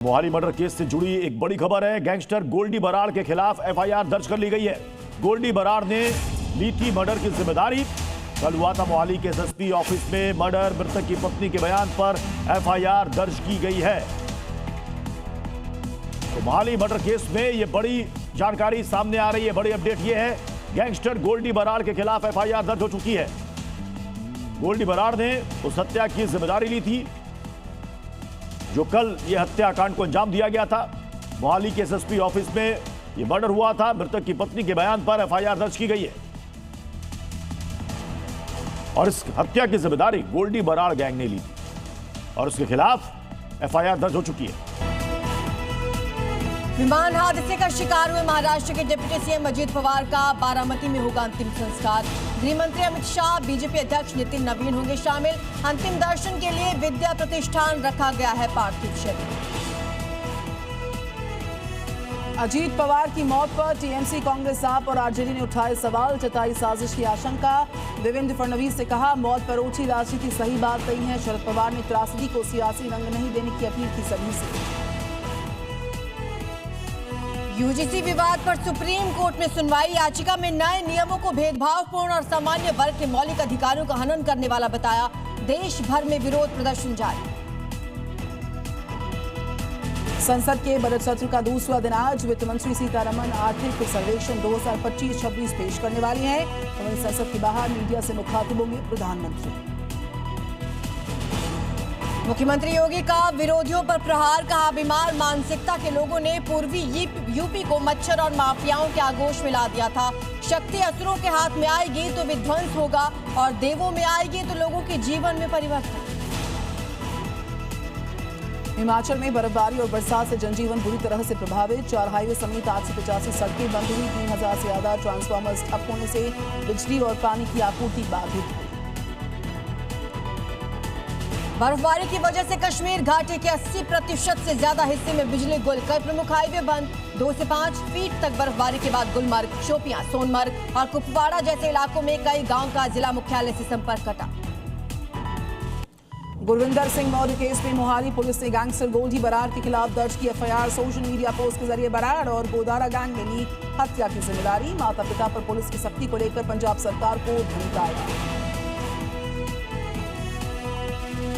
Mohali murder case से जुड़ी एक बड़ी खबर है। गैंगस्टर गोल्डी बराड़ के खिलाफ एफआईआर दर्ज कर ली गई है। गोल्डी बराड़ ने ली थी मर्डर की जिम्मेदारी। कल हुआ था मोहाली के एसएसपी ऑफिस में मर्डर। मृतक की पत्नी के बयान पर एफआईआर दर्ज की गई है। तो मोहाली मर्डर केस में ये बड़ी जानकारी सामने आ रही है। बड़ी अपडेट ये है, गैंगस्टर गोल्डी बराड़ के खिलाफ एफआईआर दर्ज हो चुकी है। गोल्डी बराड़ ने उस हत्या की जिम्मेदारी ली थी जो कल ये हत्याकांड को अंजाम दिया गया था। मोहाली के एसएसपी ऑफिस में ये मर्डर हुआ था। मृतक की पत्नी के बयान पर एफआईआर दर्ज की गई है और इस हत्या की जिम्मेदारी गोल्डी बराड़ गैंग ने ली थी और उसके खिलाफ एफआईआर दर्ज हो चुकी है। विमान हादसे का शिकार हुए महाराष्ट्र के डिप्टी सीएम अजीत पवार का बारामती में होगा अंतिम संस्कार। गृह मंत्री अमित शाह, बीजेपी अध्यक्ष नितिन नवीन होंगे शामिल। अंतिम दर्शन के लिए विद्या प्रतिष्ठान रखा गया है पार्थिव शरीर। अजीत पवार की मौत पर टीएमसी, कांग्रेस, आप और आरजेडी ने उठाए सवाल, जताई साजिश की आशंका। देवेंद्र फडणवीस ने कहा, मौत पर ओछी राजनीति सही बात नहीं है। शरद पवार ने त्रासदी को सियासी रंग नहीं देने की अपील की सभी से। यूजीसी विवाद पर सुप्रीम कोर्ट में सुनवाई। याचिका में नए नियमों को भेदभावपूर्ण और सामान्य वर्ग के मौलिक अधिकारों का हनन करने वाला बताया। देश भर में विरोध प्रदर्शन जारी। संसद के बजट सत्र का दूसरा दिन आज वित्त मंत्री सीतारमण आर्थिक सर्वेक्षण 2025-26 पेश करने वाली हैं। वहीं संसद के बाहर मीडिया से मुखातिब होंगे प्रधानमंत्री। मुख्यमंत्री योगी का विरोधियों पर प्रहार, कहा बीमार मानसिकता के लोगों ने पूर्वी यूपी को मच्छर और माफियाओं के आगोश में ला दिया था। शक्ति असुरों के हाथ में आएगी तो विध्वंस होगा और देवों में आएगी तो लोगों के जीवन में परिवर्तन। हिमाचल में बर्फबारी और बरसात से जनजीवन बुरी तरह से प्रभावित। 4 हाईवे समेत 885 सड़कें बंद हुई। 3000 से ज्यादा ट्रांसफार्मर्स ठप होने से बिजली और पानी की आपूर्ति बाधित हुई। बर्फबारी की वजह से कश्मीर घाटी के 80% से ज्यादा हिस्से में बिजली गुल। कई प्रमुख हाईवे बंद। 2 से 5 फीट तक बर्फबारी के बाद गुलमर्ग, शोपियां, सोनमर्ग और कुपवाड़ा जैसे इलाकों में कई गांव का जिला मुख्यालय से संपर्क कटा। गुरविंदर सिंह मौर्य केस में मोहाली पुलिस ने गैंगस्टर गोल्डी बराड़ के खिलाफ दर्ज की एफआईआर। सोशल मीडिया पोस्ट के जरिए बराड़ और गोदारा गैंग ने ली हत्या की जिम्मेदारी। माता पिता पर पुलिस की सख्ती को लेकर पंजाब सरकार को धमकाया।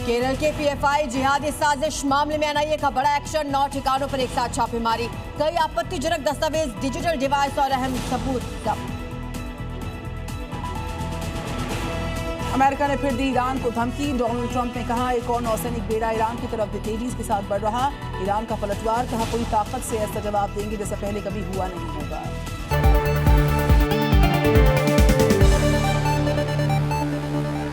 केरल के पीएफआई जिहादी साजिश मामले में एनआईए का बड़ा एक्शन। 9 ठिकानों पर एक साथ छापेमारी। कई आपत्तिजनक दस्तावेज, डिजिटल डिवाइस और अहम सबूत जब्त। अमेरिका ने फिर दी ईरान को धमकी। डोनाल्ड ट्रंप ने कहा, एक और नौसैनिक बेड़ा ईरान की तरफ तेजी के साथ बढ़ रहा। ईरान का पलटवार, कहा कोई ताकत से ऐसा जवाब देंगे जैसा पहले कभी हुआ नहीं होगा।